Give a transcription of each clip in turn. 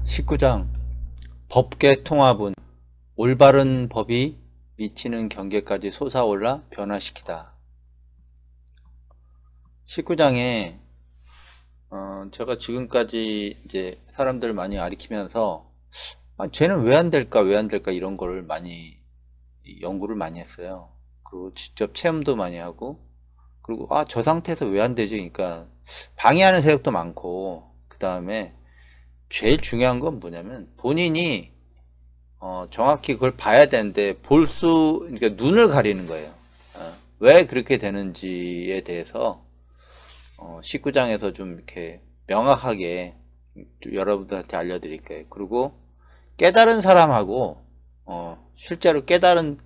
19장 법계 통합은 올바른 법이 미치는 경계까지 솟아올라 변화시키다. 19장에 제가 지금까지 이제 사람들 많이 가르치면서 쟤는 왜 안 될까 이런 거를 많이 연구를 많이 했어요. 그리고 직접 체험도 많이 하고, 그리고 저 상태에서 왜 안 되지? 그러니까 방해하는 세력도 많고, 그 다음에 제일 중요한 건 뭐냐면 본인이 정확히 그걸 봐야 되는데 그러니까 눈을 가리는 거예요. 왜 그렇게 되는지에 대해서 19장에서 좀 이렇게 명확하게 여러분들한테 알려드릴게요. 그리고 깨달은 사람하고 실제로 깨달은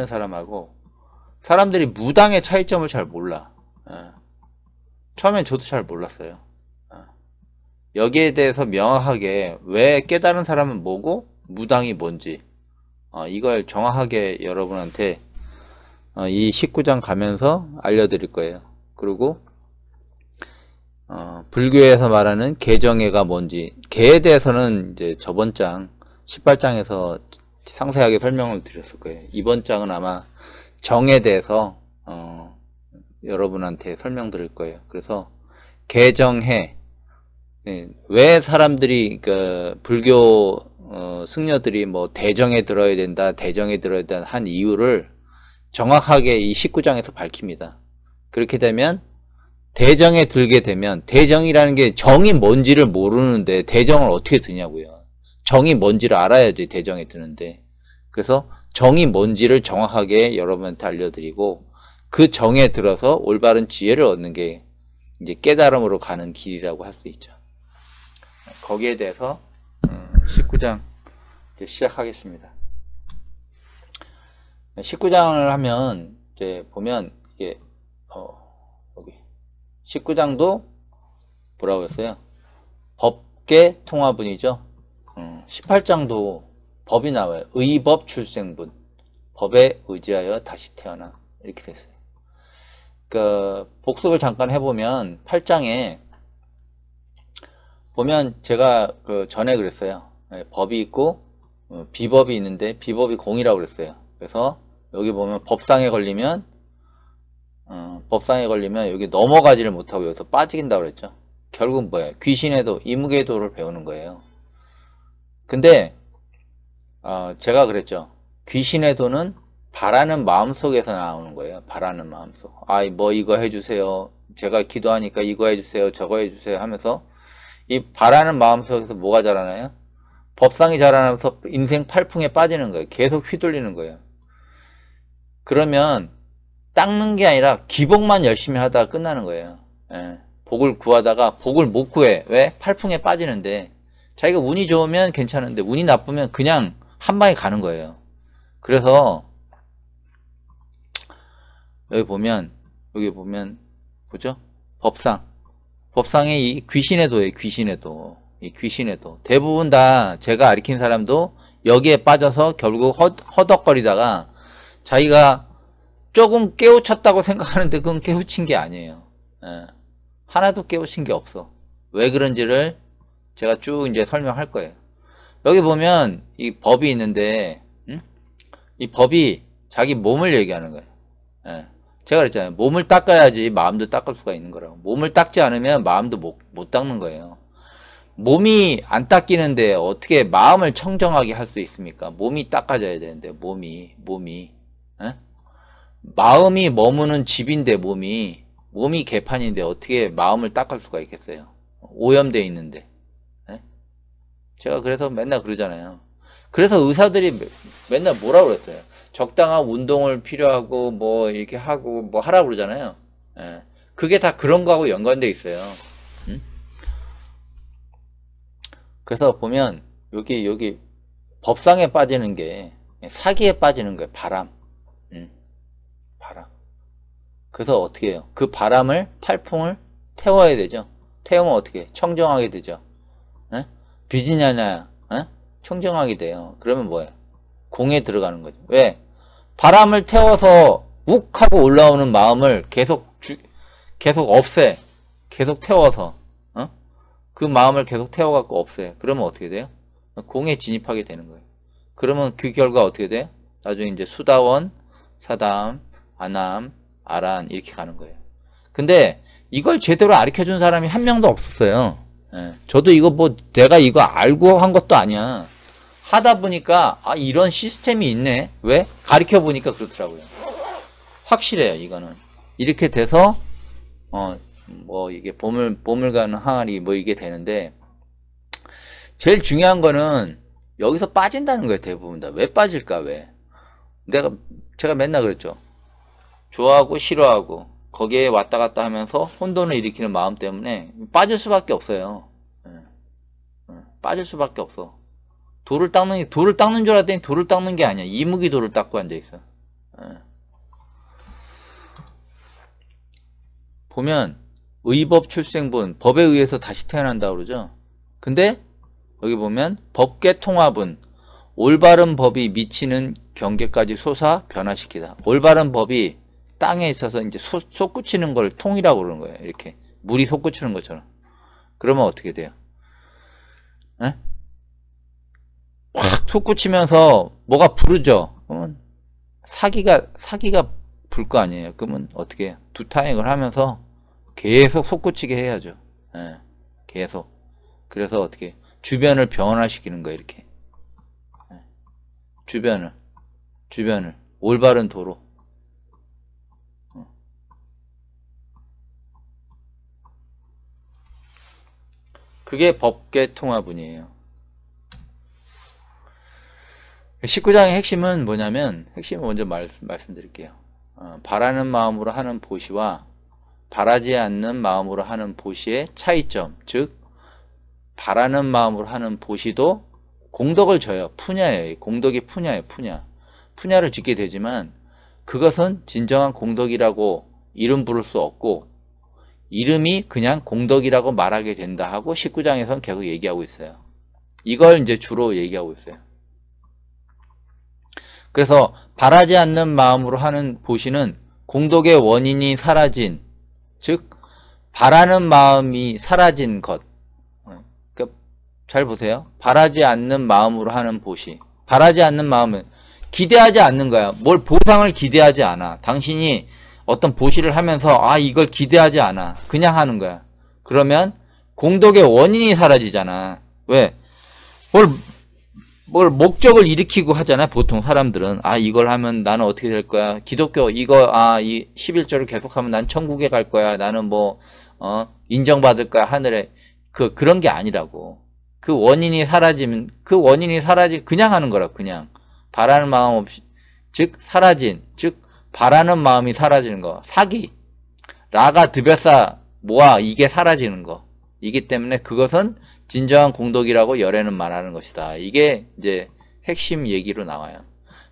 사람하고 사람들이 무당의 차이점을 잘 몰라. 처음엔 저도 잘 몰랐어요. 여기에 대해서 명확하게 왜 깨달은 사람은 뭐고 무당이 뭔지 이걸 정확하게 여러분한테 이 19장 가면서 알려드릴 거예요. 그리고 불교에서 말하는 개정해가 뭔지, 개에 대해서는 이제 저번 장 18장에서 상세하게 설명을 드렸을 거예요. 이번 장은 아마 정에 대해서 여러분한테 설명드릴 거예요. 그래서 개정해, 왜 사람들이 불교 승려들이 뭐 대정에 들어야 된다 한 이유를 정확하게 이 19장에서 밝힙니다. 그렇게 되면 대정에 들게 되면, 대정이라는 게 정이 뭔지를 모르는데 대정을 어떻게 드냐고요. 정이 뭔지를 알아야지 대정에 드는데. 그래서 정이 뭔지를 정확하게 여러분한테 알려드리고, 그 정에 들어서 올바른 지혜를 얻는 게 이제 깨달음으로 가는 길이라고 할 수 있죠. 거기에 대해서 19장 이제 시작하겠습니다. 19장을 하면 이제 보면 이게 여기 19장도 뭐라고 했어요? 법계 통합은이죠. 18장도 법이 나와요. 의법 출생분, 법에 의지하여 다시 태어나, 이렇게 됐어요. 복습을 잠깐 해보면 8장에 보면 제가 전에 그랬어요. 법이 있고 비법이 있는데 비법이 공이라고 그랬어요. 그래서 여기 보면 법상에 걸리면 여기 넘어가지를 못하고 여기서 빠지긴다고 그랬죠. 결국 뭐예요? 귀신의 도, 이무의 도를 배우는 거예요. 근데 제가 그랬죠. 귀신의 도는 바라는 마음속에서 나오는 거예요. 바라는 마음속. 뭐 이거 해주세요. 제가 기도하니까 이거 해주세요. 저거 해주세요 하면서 이 바라는 마음속에서 뭐가 자라나요? 법상이 자라나면서 인생 팔풍에 빠지는 거예요. 계속 휘둘리는 거예요. 그러면 닦는 게 아니라 기복만 열심히 하다가 끝나는 거예요. 복을 구하다가 복을 못 구해. 왜? 팔풍에 빠지는데. 자기가 운이 좋으면 괜찮은데 운이 나쁘면 그냥 한 방에 가는 거예요. 그래서 여기 보면 뭐죠? 법상의 이 귀신의 도예요. 귀신의 도. 이 귀신의 도. 대부분 다 제가 가르친 사람도 여기에 빠져서 결국 허덕거리다가 자기가 조금 깨우쳤다고 생각하는데 그건 깨우친 게 아니에요. 하나도 깨우친 게 없어. 왜 그런지를 제가 쭉 이제 설명할 거예요. 여기 보면 이 법이 있는데, 이 법이 자기 몸을 얘기하는 거예요. 제가 그랬잖아요. 몸을 닦아야지 마음도 닦을 수가 있는 거라고. 몸을 닦지 않으면 마음도 못 닦는 거예요. 몸이 안 닦이는데 어떻게 마음을 청정하게 할 수 있습니까? 몸이 닦아져야 되는데, 몸이. 마음이 머무는 집인데 몸이 개판인데 어떻게 마음을 닦을 수가 있겠어요? 오염되어 있는데. 제가 그래서 맨날 그러잖아요. 그래서 의사들이 맨날 뭐라고 그랬어요? 적당한 운동을 필요하고 뭐 이렇게 하고 뭐 하라고 그러잖아요. 그게 다 그런 거하고 연관되어 있어요. 그래서 보면 여기 법상에 빠지는 게 사기에 빠지는 거예요. 바람. 그래서 어떻게 해요? 그 바람을, 팔풍을 태워야 되죠. 태우면 어떻게 해요? 청정하게 되죠. 비지냐냐, 청정하게 돼요. 그러면 뭐예요? 공에 들어가는 거죠. 왜? 바람을 태워서 욱 하고 올라오는 마음을 계속 계속 없애. 계속 태워서. 그 마음을 계속 태워갖고 없애. 그러면 어떻게 돼요? 공에 진입하게 되는 거예요. 그러면 그 결과 어떻게 돼요? 나중에 이제 수다원, 사담, 아남, 아란 이렇게 가는 거예요. 근데 이걸 제대로 가르쳐준 사람이 한 명도 없었어요. 예. 저도 이거 뭐 내가 이거 알고 한 것도 아니야. 하다 보니까 아 이런 시스템이 있네. 왜? 가르쳐 보니까 그렇더라고요. 확실해요 이거는. 이렇게 돼서 뭐 이게 보물 가는 항아리 뭐 이게 되는데 제일 중요한 거는 여기서 빠진다는 거예요. 대부분 다. 왜 빠질까? 왜? 제가 맨날 그랬죠. 좋아하고 싫어하고 거기에 왔다 갔다 하면서 혼돈을 일으키는 마음 때문에 빠질 수밖에 없어요. 빠질 수밖에 없어. 돌을 닦는 줄 알았더니 돌을 닦는 게 아니야. 이무기 돌을 닦고 앉아있어. 보면 의법 출생분, 법에 의해서 다시 태어난다고 그러죠. 근데 여기 보면 법계 통합은 올바른 법이 미치는 경계까지 솟아 변화시키다. 올바른 법이 땅에 있어서 이제 솟구치는 걸 통이라고 그러는 거예요. 이렇게 물이 솟구치는 것처럼. 그러면 어떻게 돼요? 에? 확 솟구치면서 뭐가 부르죠. 그러면 사기가 불 거 아니에요. 그러면 어떻게 해요? 두타행을 하면서 계속 솟구치게 해야죠. 예, 계속. 그래서 어떻게 주변을 변화시키는 거예요. 이렇게. 예, 주변을 올바른 도로. 그게 법계 통합운이에요. 19장의 핵심은 뭐냐면, 핵심을 먼저 말씀드릴게요. 바라는 마음으로 하는 보시와 바라지 않는 마음으로 하는 보시의 차이점. 즉 바라는 마음으로 하는 보시도 공덕을 줘요. 푸냐예요. 공덕이 푸냐예요. 푸냐를 짓게 되지만 그것은 진정한 공덕이라고 이름 부를 수 없고 이름이 그냥 공덕이라고 말하게 된다 하고 19장에서는 계속 얘기하고 있어요. 이걸 이제 주로 얘기하고 있어요. 그래서 바라지 않는 마음으로 하는 보시는 공덕의 원인이 사라진, 즉 바라는 마음이 사라진 것. 그러니까 잘 보세요. 바라지 않는 마음으로 하는 보시. 바라지 않는 마음은 기대하지 않는 거야. 뭘 보상을 기대하지 않아. 당신이 어떤 보시를 하면서 아 이걸 기대하지 않아. 그냥 하는 거야. 그러면 공덕의 원인이 사라지잖아. 왜? 뭘 목적을 일으키고 하잖아. 보통 사람들은 아 이걸 하면 나는 어떻게 될 거야. 기독교 이거 이 11조를 계속하면 난 천국에 갈 거야. 나는 뭐 인정받을 거야 하늘에. 그런 게 아니라고. 그 원인이 사라지면 그냥 하는 거라. 그냥 바라는 마음 없이, 즉 사라진, 즉 바라는 마음이 사라지는 거. 사기 라가 드베사 모아 이게 사라지는 거. 이기 때문에 그것은 진정한 공덕이라고 열애는 말하는 것이다. 이게 이제 핵심 얘기로 나와요.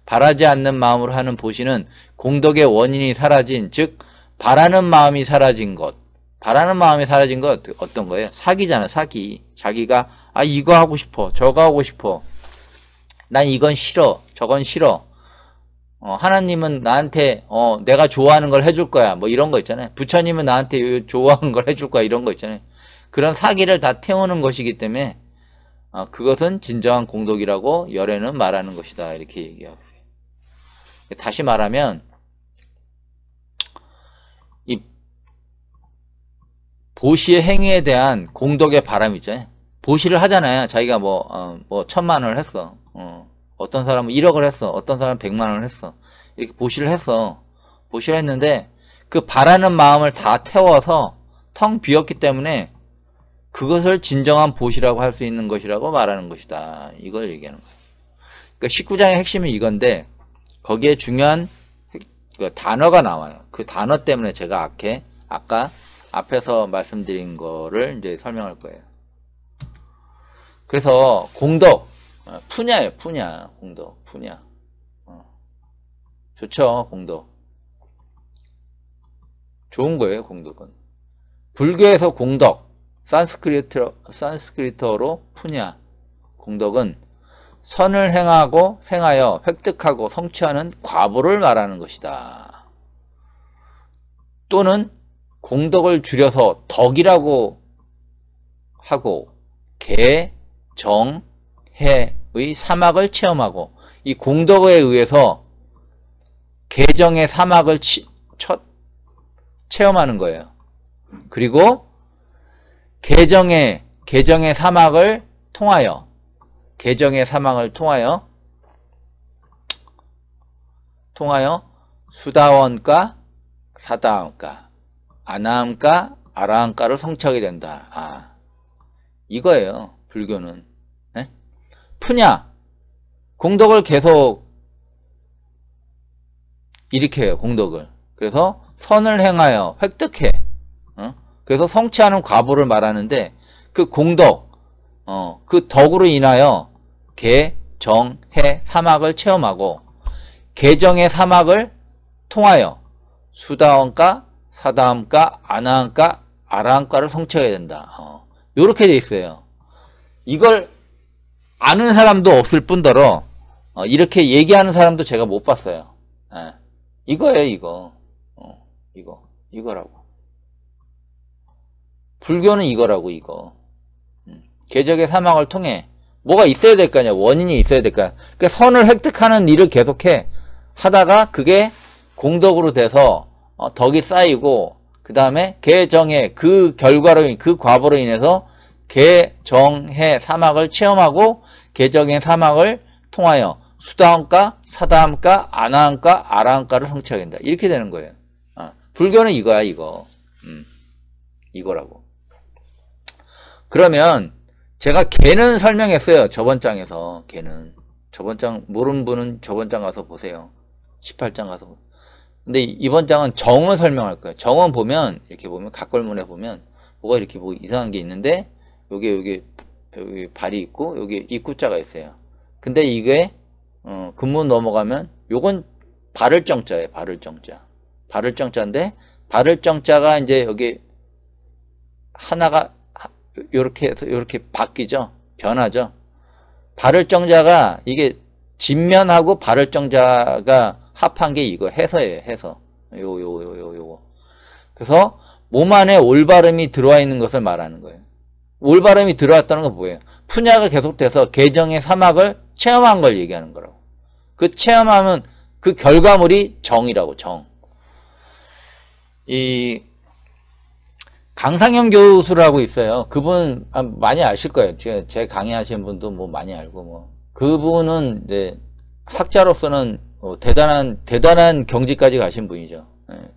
바라지 않는 마음으로 하는 보시는 공덕의 원인이 사라진, 즉 바라는 마음이 사라진 것. 바라는 마음이 사라진 것 어떤 거예요? 사기잖아. 사기. 자기가 이거 하고 싶어. 저거 하고 싶어. 난 이건 싫어. 저건 싫어. 하나님은 나한테 내가 좋아하는 걸 해줄 거야. 뭐 이런 거 있잖아요. 부처님은 나한테 좋아하는 걸 해줄 거야. 이런 거 있잖아요. 그런 사기를 다 태우는 것이기 때문에 그것은 진정한 공덕이라고 열애는 말하는 것이다. 이렇게 얘기하고 있어요. 다시 말하면 이 보시의 행위에 대한 공덕의 바람이 있잖아요. 보시를 하잖아요. 자기가 뭐 1,000만 원을 했어. 어떤 사람은 1억을 했어. 어떤 사람은 100만 원을 했어. 이렇게 보시를 했어. 보시를 했는데 그 바라는 마음을 다 태워서 텅 비었기 때문에 그것을 진정한 보시라고 할 수 있는 것이라고 말하는 것이다. 이걸 얘기하는 거예요. 그러니까 19장의 핵심은 이건데 거기에 중요한 그 단어가 나와요. 그 단어 때문에 제가 아까 앞에서 말씀드린 거를 이제 설명할 거예요. 그래서 공덕, 푸냐예요. 푸냐. 공덕, 푸냐. 좋죠. 공덕. 좋은 거예요. 공덕은. 불교에서 공덕, 산스크리트어로 푸냐. 공덕은 선을 행하고 생하여 획득하고 성취하는 과보를 말하는 것이다. 또는 공덕을 줄여서 덕이라고 하고 개, 정, 해의 사막을 체험하고 이 공덕에 의해서 개정의 사막을 체험하는 거예요. 그리고 개정의 사막을 통하여 수다원가, 사다원가, 아나함가, 아라함가를 성취하게 된다. 이거예요. 불교는. 네? 푸냐 공덕을 계속 일으켜요. 공덕을. 그래서 선을 행하여 획득해. 그래서 성취하는 과보를 말하는데 그 공덕, 그 덕으로 인하여 개, 정, 해, 사막을 체험하고 개정의 사막을 통하여 수다원가, 사다함가, 아나함가, 아라함가를 성취해야 된다. 요렇게 돼 있어요. 이걸 아는 사람도 없을 뿐더러 이렇게 얘기하는 사람도 제가 못 봤어요. 이거예요, 이거. 이거라고. 불교는 이거라고, 이거. 개적의 사막을 통해 뭐가 있어야 될 거 아니야. 원인이 있어야 될 거야. 그러니까 선을 획득하는 일을 계속해 하다가 그게 공덕으로 돼서 덕이 쌓이고 그 다음에 개정의 그 결과로 그 과보로 인해서 개정해 사막을 체험하고 개정의 사막을 통하여 수다함가, 사다함가, 아나함가, 아라함가를 성취하게 된다. 이렇게 되는 거예요. 불교는 이거야, 이거. 이거라고. 그러면 제가 개는 설명했어요. 저번 장에서. 개는. 저번 장 모르는 분은 저번 장 가서 보세요. 18장 가서. 근데 이번 장은 정을 설명할 거예요. 정은 보면 이렇게 보면 각골문에 보면 뭐가 이렇게 뭐 이상한 게 있는데 여기 발이 있고 여기 입구자가 있어요. 근데 이게 근문 넘어가면 요건 발을 정자예요. 발을 정자. 발을 정자인데 발을 정자가 이제 여기 하나가 요렇게 해서 요렇게 바뀌죠. 변하죠. 발을 정자가 이게 진면하고 발을 정자가 합한 게 이거 해서예요. 해서. 요거. 그래서 몸 안에 올바름이 들어와 있는 것을 말하는 거예요. 올바름이 들어왔다는 건 뭐예요? 푸냐가 계속돼서 개정의 사막을 체험한 걸 얘기하는 거라고. 그 체험하면 그 결과물이 정이라고, 정. 이 강상현 교수라고 있어요. 그분 많이 아실 거예요. 제 강의하신 분도 뭐 많이 알고 뭐. 그분은 이제 학자로서는 대단한 경지까지 가신 분이죠.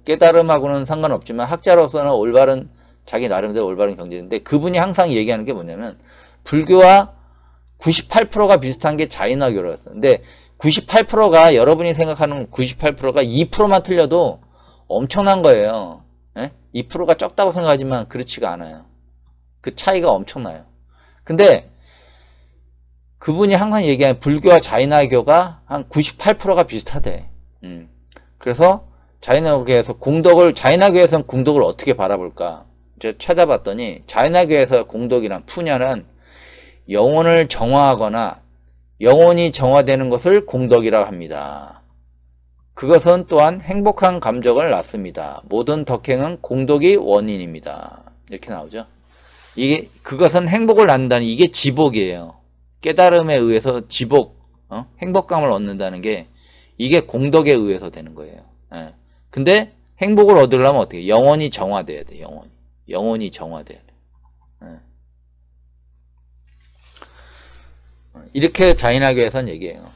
깨달음하고는 상관없지만 학자로서는 올바른 자기 나름대로 올바른 경지인데 그분이 항상 얘기하는 게 뭐냐면 불교와 98%가 비슷한 게 자인화교라서. 근데 98%가 여러분이 생각하는 98%가 2%만 틀려도 엄청난 거예요. 2%가 적다고 생각하지만 그렇지가 않아요. 그 차이가 엄청나요. 근데 그분이 항상 얘기하는 불교와 자인화교가 한 98%가 비슷하대. 그래서 자인화교에서 자인화교에서는 공덕을 어떻게 바라볼까? 제가 찾아봤더니 자인화교에서 공덕이란 푸냐는 영혼을 정화하거나 영혼이 정화되는 것을 공덕이라고 합니다. 그것은 또한 행복한 감정을 낳습니다. 모든 덕행은 공덕이 원인입니다. 이렇게 나오죠. 그것은 행복을 낳는다는 이게 지복이에요. 깨달음에 의해서 행복감을 얻는다는 게 이게 공덕에 의해서 되는 거예요. 근데 행복을 얻으려면 어떻게 해요? 영혼이 정화돼야 돼. 영혼이 정화돼야 돼. 이렇게 자인화교에서는 얘기해요.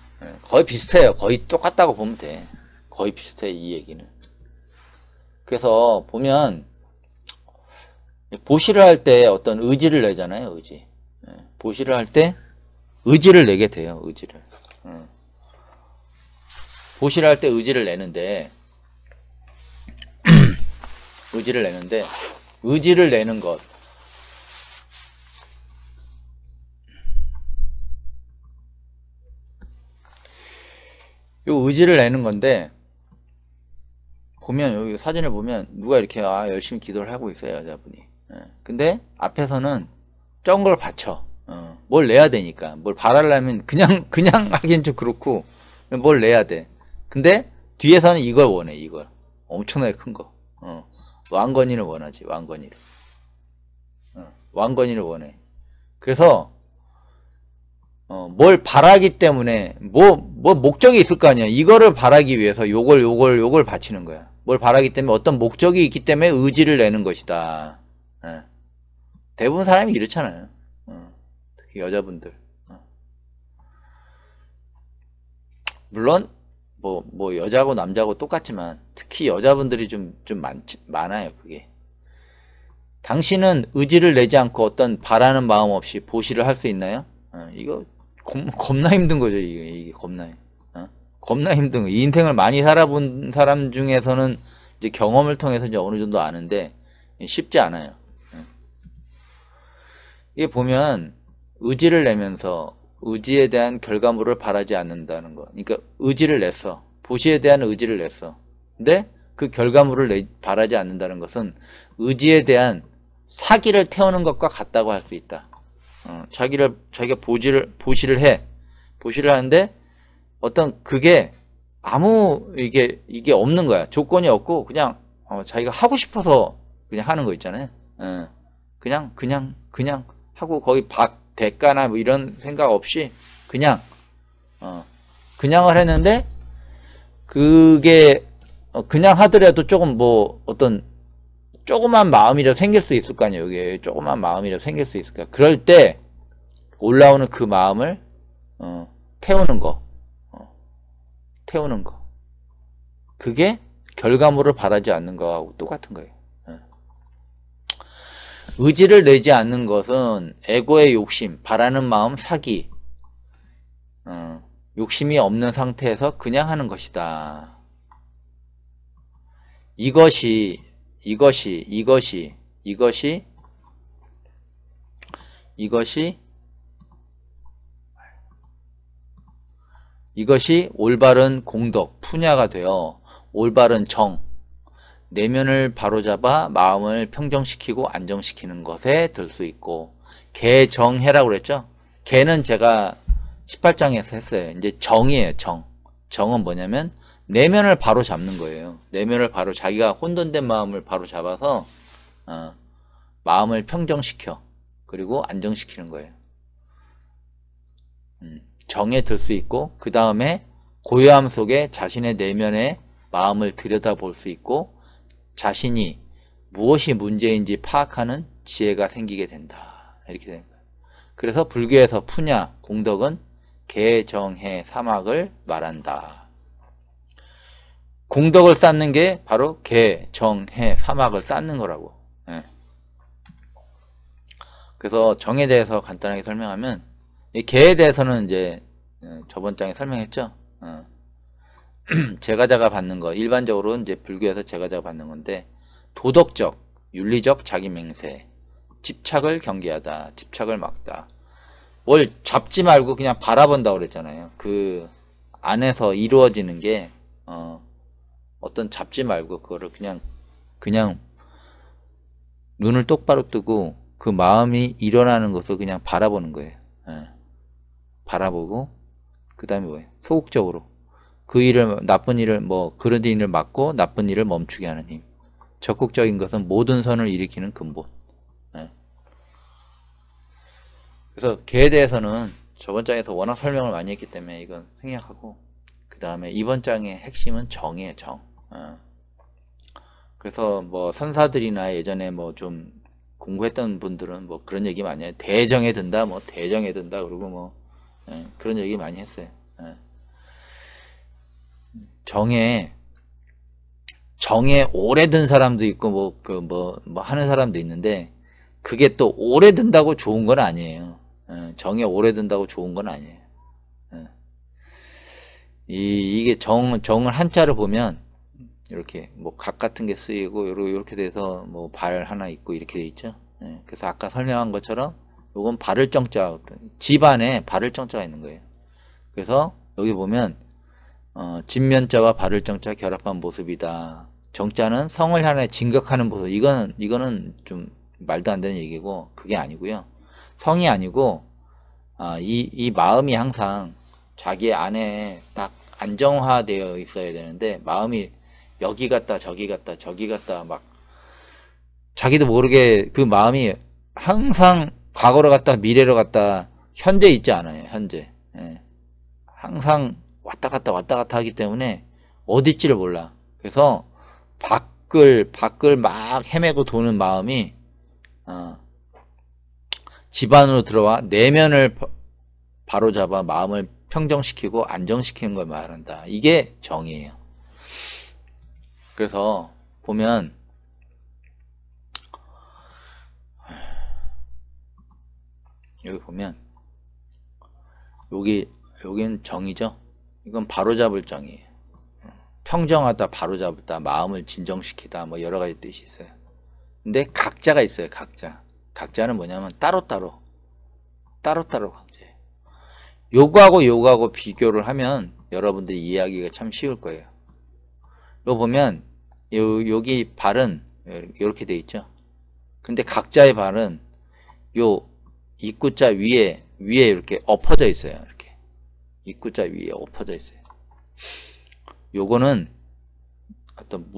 거의 비슷해요. 거의 똑같다고 보면 돼. 거의 비슷해, 이 얘기는. 그래서 보면 보시를 할 때 어떤 의지를 내잖아요. 의지. 보시를 할 때 의지를 내게 돼요. 의지를. 보시를 할 때 의지를 내는데 의지를 내는 것. 요 의지를 내는 건데 보면 여기 사진을 보면 누가 이렇게 열심히 기도를 하고 있어요. 여자분이. 근데 앞에서는 적은 걸 바쳐. 뭘 내야 되니까. 뭘 바라려면 그냥 하기엔 좀 그렇고 뭘 내야 돼. 근데 뒤에서는 이걸 원해. 이걸. 엄청나게 큰 거. 왕건이를 원하지. 왕건이를. 왕건이를 원해. 그래서 뭘 바라기 때문에 뭐 목적이 있을 거 아니야. 이거를 바라기 위해서 요걸 바치는 거야. 뭘 바라기 때문에 어떤 목적이 있기 때문에 의지를 내는 것이다. 대부분 사람이 이렇잖아요. 특히 여자분들. 물론 뭐 여자고 남자고 똑같지만 특히 여자분들이 좀 많아요. 그게. 당신은 의지를 내지 않고 어떤 바라는 마음 없이 보시를 할 수 있나요? 이거 겁나 힘든 거죠. 이게 겁나 힘든 거. 이 인생을 많이 살아본 사람 중에서는 이제 경험을 통해서 이제 어느 정도 아는데 쉽지 않아요. 이게 보면 의지를 내면서 의지에 대한 결과물을 바라지 않는다는 거. 그러니까 의지를 냈어. 보시에 대한 의지를 냈어. 근데 그 결과물을 바라지 않는다는 것은 의지에 대한 사기를 태우는 것과 같다고 할 수 있다. 자기가 보시를 해. 보시를 하는데 어떤 그게 아무 이게 없는 거야. 조건이 없고 그냥 자기가 하고 싶어서 그냥 하는 거 있잖아요. 그냥 하고 거의 대가나 뭐 이런 생각 없이 그냥을 했는데 그게 그냥 하더라도 조금 뭐 어떤 조그만 마음이라도 생길 수 있을 거 아니에요. 여기에 조그만 마음이라도 생길 수 있을까. 그럴 때 올라오는 그 마음을 태우는 거. 그게 결과물을 바라지 않는 거하고 똑같은 거예요. 의지를 내지 않는 것은 에고의 욕심, 바라는 마음, 사기. 욕심이 없는 상태에서 그냥 하는 것이다. 이것이 올바른 공덕, 푸냐가 되어 올바른 정, 내면을 바로잡아 마음을 평정시키고 안정시키는 것에 들 수 있고, 개정해라고 그랬죠? 개는 제가 18장에서 했어요. 이제 정이에요. 정은 뭐냐면 내면을 바로 잡는 거예요. 내면을 바로 자기가 혼돈된 마음을 바로 잡아서 마음을 평정시켜 그리고 안정시키는 거예요. 정에 들 수 있고 그 다음에 고요함 속에 자신의 내면의 마음을 들여다볼 수 있고 자신이 무엇이 문제인지 파악하는 지혜가 생기게 된다. 이렇게 되는 거예요. 그래서 불교에서 푸냐, 공덕은 개정해 사막을 말한다. 공덕을 쌓는 게 바로 개정해 사막을 쌓는 거라고. 그래서 정에 대해서 간단하게 설명하면 이 개에 대해서는 이제 저번 장에 설명했죠. 제가자가 받는 거 일반적으로 이제 불교에서 제가자가 받는 건데 도덕적, 윤리적 자기 맹세, 집착을 경계하다, 집착을 막다. 뭘 잡지 말고 그냥 바라본다고 그랬잖아요. 그 안에서 이루어지는 게 어떤 잡지 말고 그거를 그냥 눈을 똑바로 뜨고 그 마음이 일어나는 것을 그냥 바라보는 거예요. 바라보고 그 다음에 뭐예요? 소극적으로 그 일을 나쁜 일을 뭐 그런 일을 막고 나쁜 일을 멈추게 하는 힘. 적극적인 것은 모든 선을 일으키는 근본. 그래서 개에 대해서는 저번 장에서 워낙 설명을 많이 했기 때문에 이건 생략하고 그 다음에 이번 장의 핵심은 정이에요. 정. 그래서 뭐 선사들이나 예전에 뭐 좀 공부했던 분들은 뭐 그런 얘기 많이 해요. 대정에 든다, 뭐 대정에 든다, 그러고 뭐 그런 얘기 많이 했어요. 정에 오래 든 사람도 있고 뭐 하는 사람도 있는데 그게 또 오래 든다고 좋은 건 아니에요. 정에 오래 든다고 좋은 건 아니에요. 이게 정을 한자를 보면 이렇게 뭐 각 같은 게 쓰이고 이렇게 돼서 뭐 발 하나 있고 이렇게 돼 있죠. 그래서 아까 설명한 것처럼 요건 발을 정자, 집안에 발을 정자가 있는 거예요. 그래서 여기 보면 진면자와 발을 정자 결합한 모습이다. 정자는 성을 향해 진격하는 모습. 이거는 좀 말도 안 되는 얘기고 그게 아니고요. 성이 아니고 이 마음이 항상 자기 안에 딱 안정화되어 있어야 되는데 마음이 여기 갔다 저기 갔다 막 자기도 모르게 그 마음이 항상 과거로 갔다 미래로 갔다 현재 있지 않아요. 현재. 예. 항상 왔다 갔다 하기 때문에 어디 있지를 몰라. 그래서 밖을 막 헤매고 도는 마음이 집 안으로 들어와 내면을 바로잡아 마음을 평정시키고 안정시키는 걸 말한다. 이게 정이에요. 그래서 보면 여기 보면 여기는 정이죠. 이건 바로잡을 정이에요. 평정하다, 바로잡다, 마음을 진정시키다, 뭐 여러 가지 뜻이 있어요. 근데 각자가 있어요. 각자는 뭐냐면 따로따로 강조해요. 요거하고 비교를 하면 여러분들이 이해하기가 참 쉬울 거예요. 요 보면 여기 발은 이렇게 돼 있죠. 근데 각자의 발은 요 입구자 위에 이렇게 엎어져 있어요. 이렇게 입구자 위에 엎어져 있어요. 요거는 어떤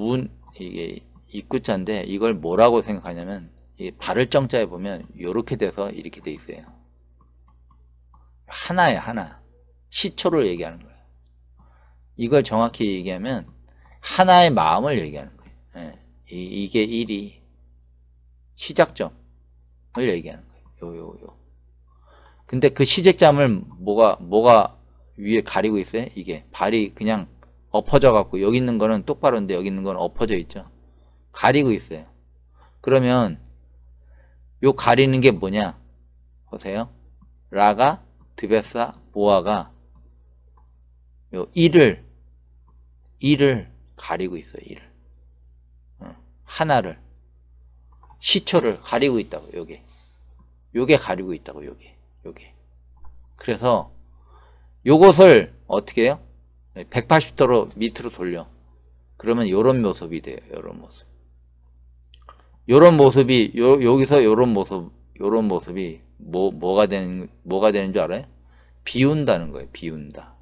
이게 입구자인데 이걸 뭐라고 생각하냐면 이 발을 정자에 보면 요렇게 돼서 이렇게 돼 있어요. 하나에 하나. 시초를 얘기하는 거예요. 이걸 정확히 얘기하면 하나의 마음을 얘기하는 거예요. 예. 이게 1이 시작점을 얘기하는 거예요. 요. 근데 그 시작점을 뭐가 위에 가리고 있어요? 이게 발이 그냥 엎어져 갖고 여기 있는 거는 똑바로인데 여기 있는 건 엎어져 있죠. 가리고 있어요. 그러면 요 가리는 게 뭐냐? 보세요. 라가 드베사 모아가 요 1을 가리고 있어요. 1을 하나를 시초를 가리고 있다고. 요게 가리고 있다고. 요게 그래서 요것을 어떻게 해요? 180도로 밑으로 돌려. 그러면 요런 모습이 돼요. 요런 모습이 여기서 요런 모습이 뭐가 되는 줄 알아요? 비운다는 거예요. 비운다.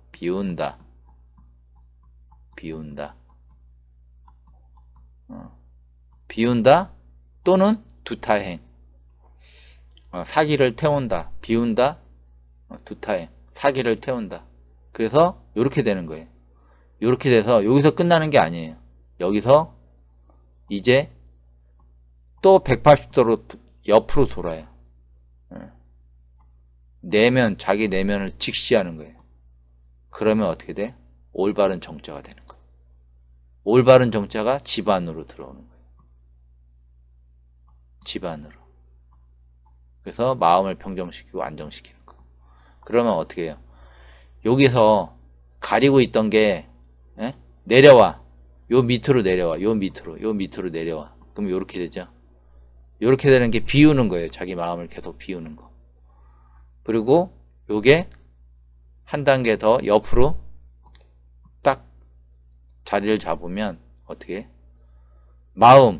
비운다 또는 두타행. 사기를 태운다. 비운다. 두타행. 사기를 태운다. 그래서 요렇게 되는 거예요. 요렇게 돼서 여기서 끝나는 게 아니에요. 여기서 이제 또 180도로 옆으로 돌아요. 자기 내면을 직시하는 거예요. 그러면 어떻게 돼? 올바른 정자가 되는 거예요. 올바른 정자가 집 안으로 들어오는 거예요. 집 안으로. 그래서 마음을 평정시키고 안정시키는 거. 그러면 어떻게 해요? 여기서 가리고 있던 게 내려와. 요 밑으로 내려와. 요 밑으로 내려와. 그럼 요렇게 되죠. 요렇게 되는 게 비우는 거예요. 자기 마음을 계속 비우는 거. 그리고 요게 한 단계 더 옆으로 딱 자리를 잡으면 어떻게? 마음이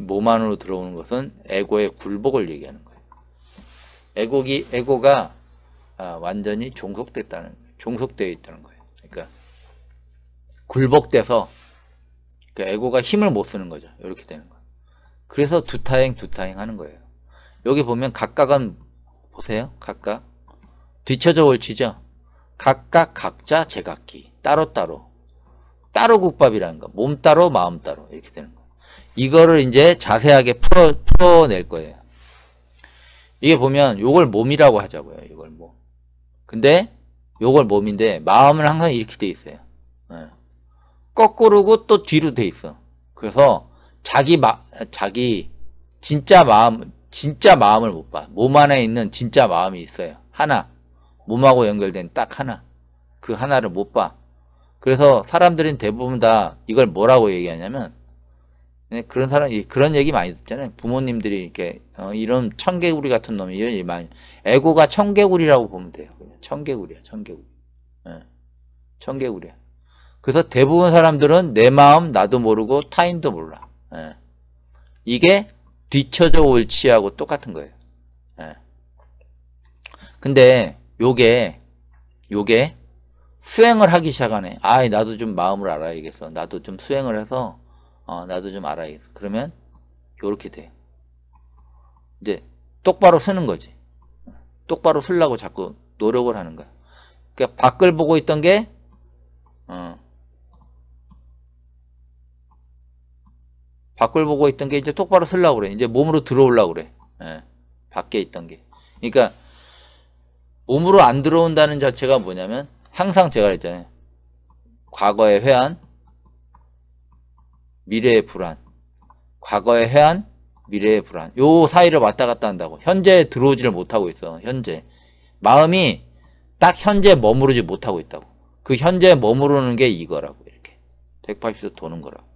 몸 안으로 들어오는 것은 에고의 굴복을 얘기하는 거예요. 에고가 완전히 종속되어 있다는 거예요. 그러니까 굴복돼서 그 에고가 힘을 못 쓰는 거죠. 이렇게 되는 거예요. 그래서 두타행 하는 거예요. 여기 보면 각각은 보세요. 각각 뒤쳐져 옳치죠. 각자 제각기 따로 국밥이라는 거. 몸 따로 마음 따로 이렇게 되는 거예요. 이거를 이제 자세하게 풀어낼 거예요. 이게 보면 요걸 몸이라고 하자고요. 이걸 몸. 근데 요걸 몸인데 마음은 항상 이렇게 돼 있어요. 거꾸로고 또 뒤로 돼 있어. 그래서 자기 진짜 마음을 못 봐. 몸 안에 있는 진짜 마음이 있어요. 하나. 몸하고 연결된 딱 하나. 그 하나를 못 봐. 그래서 사람들은 대부분 다 이걸 뭐라고 얘기하냐면 그런 얘기 많이 듣잖아요. 부모님들이 이렇게 이런 청개구리 같은 놈이 이런 얘기 많이. 에고가 청개구리라고 보면 돼요. 청개구리야. 청개구리야. 그래서 대부분 사람들은 내 마음 나도 모르고 타인도 몰라. 이게 뒤쳐져 옳지하고 똑같은 거예요. 근데 요게 수행을 하기 시작하네. 나도 좀 마음을 알아야겠어. 나도 좀 수행을 해서 나도 좀 알아야겠어. 그러면 요렇게 돼요. 이제 똑바로 서는 거지. 똑바로 서려고 자꾸 노력을 하는 거야. 그러니까 밖을 보고 있던 게 밖을 보고 있던 게 이제 똑바로 서려고 그래. 이제 몸으로 들어오려고 그래. 예, 밖에 있던 게. 그러니까 몸으로 안 들어온다는 자체가 뭐냐면 항상 제가 그랬잖아요. 과거의 회한, 미래의 불안. 과거의 회한, 미래의 불안. 요 사이를 왔다 갔다 한다고. 현재에 들어오지를 못하고 있어. 현재. 마음이 딱 현재에 머무르지 못하고 있다고. 그 현재에 머무르는 게 이거라고. 이렇게 180도 도는 거라고.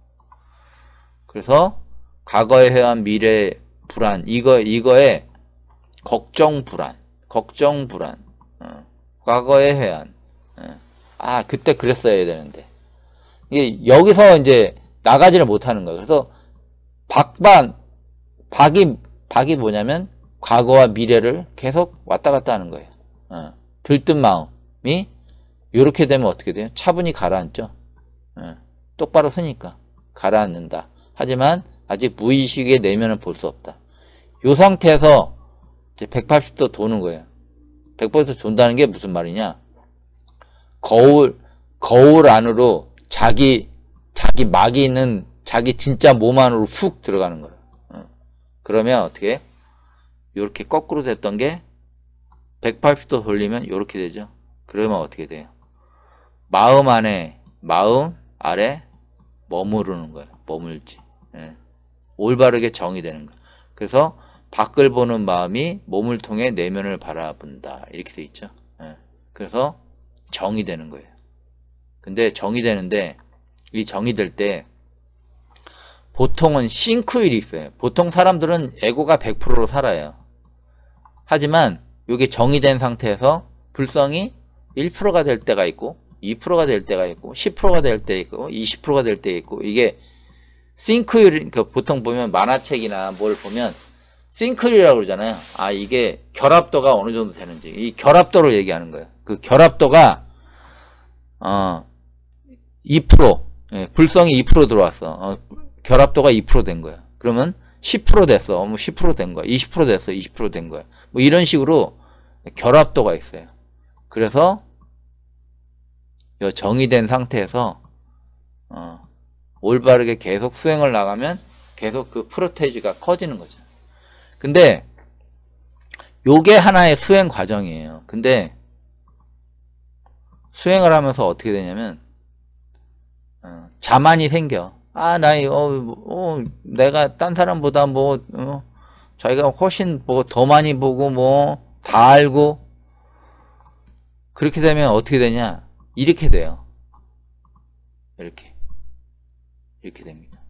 그래서 과거의 회한, 미래의 불안. 이거에 걱정 불안. 과거의 회한. 아, 그때 그랬어야 되는데. 이게 여기서 이제 나가지를 못하는 거예요. 그래서 박이 뭐냐면 과거와 미래를 계속 왔다 갔다 하는 거예요. 들뜬 마음이 이렇게 되면 어떻게 돼요? 차분히 가라앉죠. 똑바로 서니까 가라앉는다. 하지만 아직 무의식의 내면을 볼 수 없다. 이 상태에서 이제 180도 도는 거예요. 180도 돈다는 게 무슨 말이냐? 거울 안으로 자기 막이 있는 자기 진짜 몸 안으로 훅 들어가는 거예요. 그러면 어떻게? 이렇게 거꾸로 됐던 게 180도 돌리면 이렇게 되죠. 그러면 어떻게 돼요? 마음 아래 머무르는 거예요. 머물지. 올바르게 정이 되는 거예요. 그래서 밖을 보는 마음이 몸을 통해 내면을 바라본다. 이렇게 돼 있죠. 그래서 정이 되는 거예요. 근데 정이 되는데 이 정이 될 때 보통은 싱크율이 있어요. 보통 사람들은 에고가 100%로 살아요. 하지만 이게 정이 된 상태에서 불성이 1%가 될 때가 있고 2%가 될 때가 있고 10%가 될 때 있고 20%가 될 때 있고 이게 싱크율, 그러니까 보통 보면 만화책이나 뭘 보면 싱크율이라고 그러잖아요. 아, 이게 결합도가 어느 정도 되는지 이 결합도를 얘기하는 거예요. 그 결합도가 2%, 불성이 2% 들어왔어. 결합도가 2% 된 거야. 그러면 10% 됐어. 10% 된 거야. 20% 됐어. 20% 된 거야. 뭐 이런 식으로 결합도가 있어요. 그래서 정의된 상태에서 올바르게 계속 수행을 나가면 계속 그 프로테이지가 커지는 거죠. 근데 요게 하나의 수행 과정이에요. 근데 수행을 하면서 어떻게 되냐면 자만이 생겨. 아, 내가 딴 사람보다 자기가 훨씬 더 많이 보고 다 알고 그렇게 되면 어떻게 되냐? 이렇게 돼요. 이렇게 됩니다.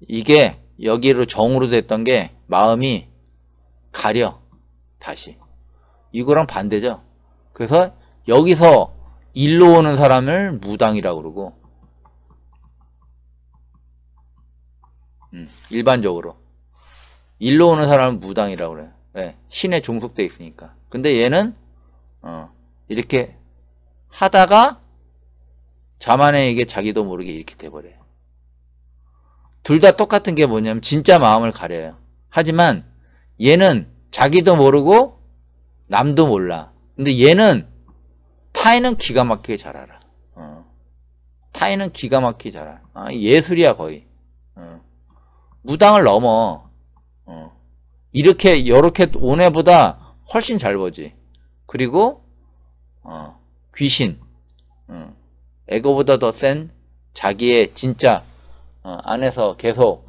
이게 여기로 정으로 됐던 게 마음이 가려 다시. 이거랑 반대죠. 그래서 여기서 일로 오는 사람을 무당이라고 그러고 일반적으로 일로 오는 사람은 무당이라고 그래요. 네, 신에 종속돼 있으니까. 근데 얘는 이렇게 하다가 자만에게 자기도 모르게 이렇게 돼버려요. 둘 다 똑같은 게 뭐냐면 진짜 마음을 가려요. 하지만 얘는 자기도 모르고 남도 몰라. 근데 얘는 타인은 기가 막히게 잘 알아. 타인은 기가 막히게 잘 알아. 예술이야 거의. 무당을 넘어. 요렇게 온 애보다 훨씬 잘 보지. 그리고 귀신, 에고보다 더 센 자기의 진짜 안에서 계속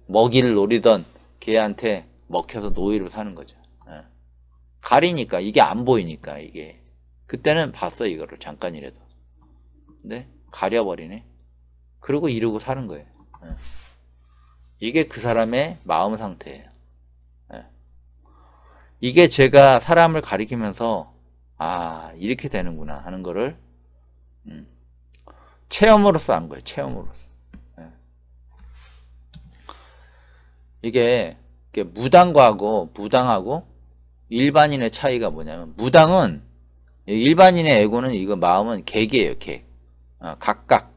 먹이를 노리던 걔한테 먹혀서 노예로 사는 거죠. 가리니까 이게 안 보이니까 이게 그때는 봤어 이거를 잠깐이라도. 근데 가려버리네. 그러고 이러고 사는 거예요. 이게 그 사람의 마음 상태예요. 이게 제가 사람을 가리키면서 아 이렇게 되는구나 하는 거를 체험으로서 한 거예요. 체험으로서. 이게 무당하고 일반인의 차이가 뭐냐면 무당은 일반인의 에고는 이거 마음은 객이에요. 객. 각각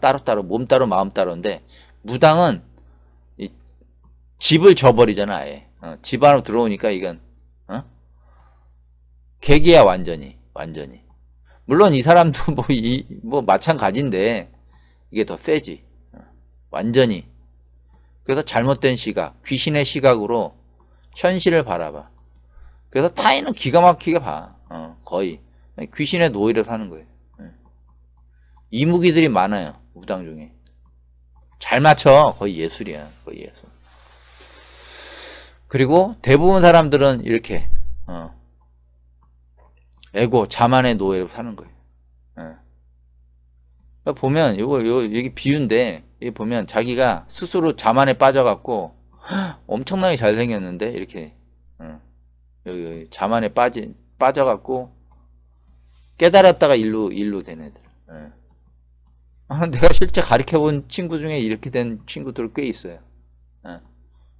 따로따로 몸 따로 마음 따로인데 무당은 집을 져버리잖아, 아예. 집 안으로 들어오니까 이건, 개기야, 완전히. 물론 이 사람도 뭐 마찬가지인데, 이게 더 세지. 완전히. 그래서 잘못된 시각, 귀신의 시각으로 현실을 바라봐. 그래서 타인은 기가 막히게 봐. 거의. 귀신의 노예를 사는 거예요. 이무기들이 많아요. 무당 중에. 잘 맞춰. 거의 예술이야. 거의 예술. 그리고 대부분 사람들은 이렇게 에고, 자만의 노예로 사는 거예요. 보면 여기 비유인데 여기 보면 자기가 스스로 자만에 빠져갖고 엄청나게 잘생겼는데 이렇게 여기 자만에 빠져갖고 깨달았다가 일로 된 애들. 내가 실제 가르쳐본 친구 중에 이렇게 된 친구들 꽤 있어요.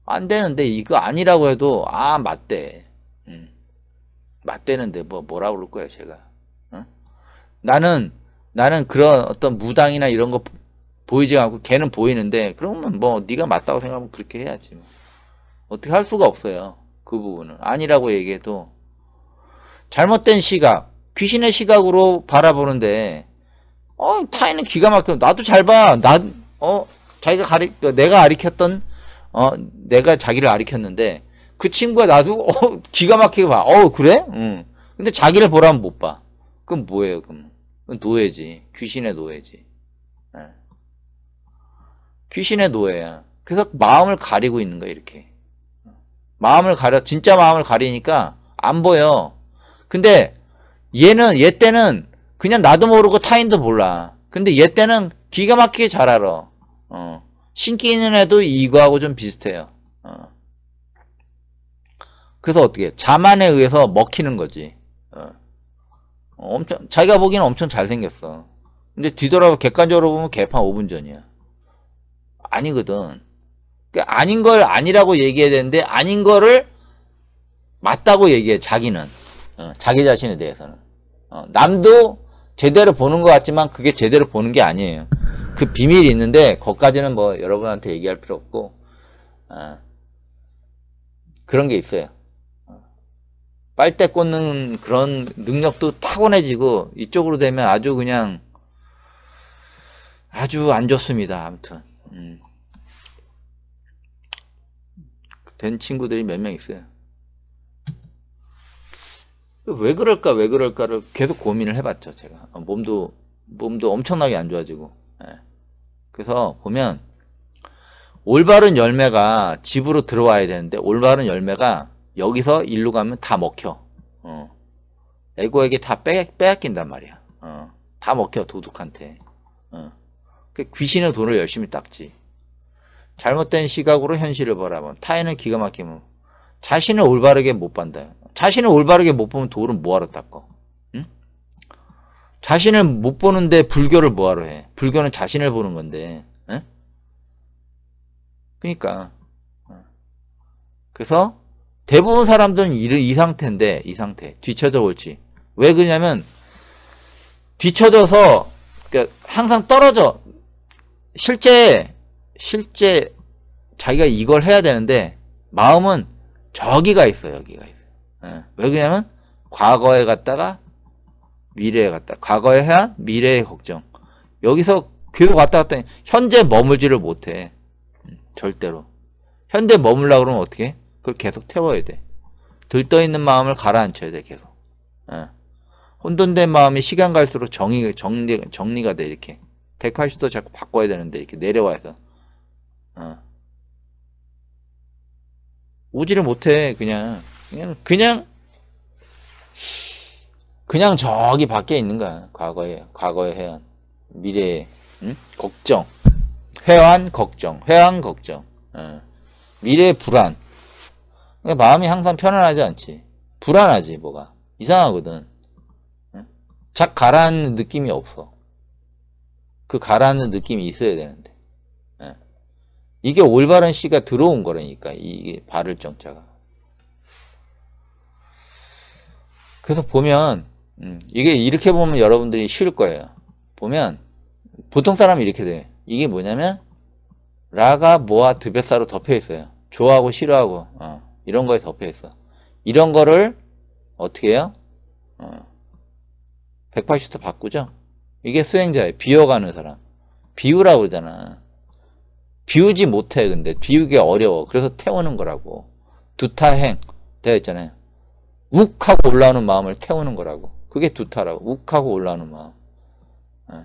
안 되는데 이거 아니라고 해도 맞대. 맞대는데 뭐라 그럴 거야 제가. 나는 그런 어떤 무당이나 이런 거 보이지 않고 걔는 보이는데 그러면 뭐 네가 맞다고 생각하면 그렇게 해야지. 뭐. 어떻게 할 수가 없어요. 그 부분은 아니라고 얘기해도 잘못된 시각, 귀신의 시각으로 바라보는데 타인은 기가 막혀. 나도 잘 봐. 자기가 내가 가르쳤던 내가 자기를 가르쳤는데 그 친구가 나도 기가 막히게 봐. 그래? 응. 근데 자기를 보라면 못 봐. 그럼 뭐예요? 그럼 노예지. 귀신의 노예지. 귀신의 노예야. 그래서 마음을 가리고 있는 거야 이렇게. 진짜 마음을 가리니까 안 보여. 근데 얘 때는 그냥 나도 모르고 타인도 몰라. 근데 얘 때는 기가 막히게 잘 알아. 신기 있는 애도 이거하고 좀 비슷해요. 그래서 어떻게 자만에 의해서 먹히는 거지. 엄청 자기가 보기에는 엄청 잘생겼어. 근데 뒤돌아서 객관적으로 보면 개판 5분 전이야. 아니거든. 그러니까 아닌 걸 아니라고 얘기해야 되는데 아닌 거를 맞다고 얘기해. 자기는 자기 자신에 대해서는 남도 제대로 보는 것 같지만 그게 제대로 보는 게 아니에요. 그 비밀이 있는데 거기까지는 뭐 여러분한테 얘기할 필요 없고 그런 게 있어요. 빨대 꽂는 그런 능력도 타고내지고 이쪽으로 되면 아주 그냥 아주 안 좋습니다. 아무튼 된 친구들이 몇 명 있어요. 왜 그럴까를 계속 고민을 해봤죠. 제가 몸도 엄청나게 안 좋아지고. 그래서 보면 올바른 열매가 집으로 들어와야 되는데 올바른 열매가 여기서 일로 가면 다 먹혀. 에고에게 다 빼앗긴단 말이야. 다 먹혀 도둑한테. 귀신의 돈을 열심히 닦지. 잘못된 시각으로 현실을 바라보면 타인은 기가 막히면 자신을 올바르게 못 본다. 자신을 올바르게 못 보면 돌은 뭐하러 닦어? 응? 자신을 못 보는데 불교를 뭐하러 해? 불교는 자신을 보는 건데. 응? 그러니까 그래서 대부분 사람들은 이 상태인데 이 상태 뒤쳐져 옳지. 왜 그러냐면 뒤쳐져서 그러니까 항상 떨어져. 실제 자기가 이걸 해야 되는데 마음은 저기가 있어. 여기가 있어. 왜 그러냐면 과거에 갔다가 미래에 갔다. 과거에 해야 미래의 걱정. 여기서 계속 왔다 갔다 현재 머물지를 못해. 절대로. 현재 머물려고 그러면 어떻게 해? 그걸 계속 태워야 돼. 들떠있는 마음을 가라앉혀야 돼. 계속. 혼돈된 마음이 시간 갈수록 정리가 돼. 이렇게 180도 자꾸 바꿔야 되는데 이렇게 내려와서 오지를 못해. 그냥 저기 밖에 있는 거야. 과거의 해안, 미래의 걱정, 회한 걱정, 미래의 불안. 그러니까 마음이 항상 편안하지 않지. 불안하지. 뭐가 이상하거든. 착 가라앉는 느낌이 없어. 그 가라앉는 느낌이 있어야 되는데. 이게 올바른 씨가 들어온 거라니까. 이게 바를 정자가. 그래서 보면 이게 이렇게 보면 여러분들이 쉬울 거예요. 보면 보통 사람이 이렇게 돼. 이게 뭐냐면 라가 모아 드베사로 덮여 있어요. 좋아하고 싫어하고 이런 거에 덮여 있어. 이런 거를 어떻게 해요? 180도 바꾸죠? 이게 수행자예요. 비워가는 사람. 비우라고 그러잖아. 비우지 못해. 근데 비우기 어려워. 그래서 태우는 거라고. 두타행 되어 있잖아요. 욱하고 올라오는 마음을 태우는 거라고. 그게 두타라고. 욱하고 올라오는 마음.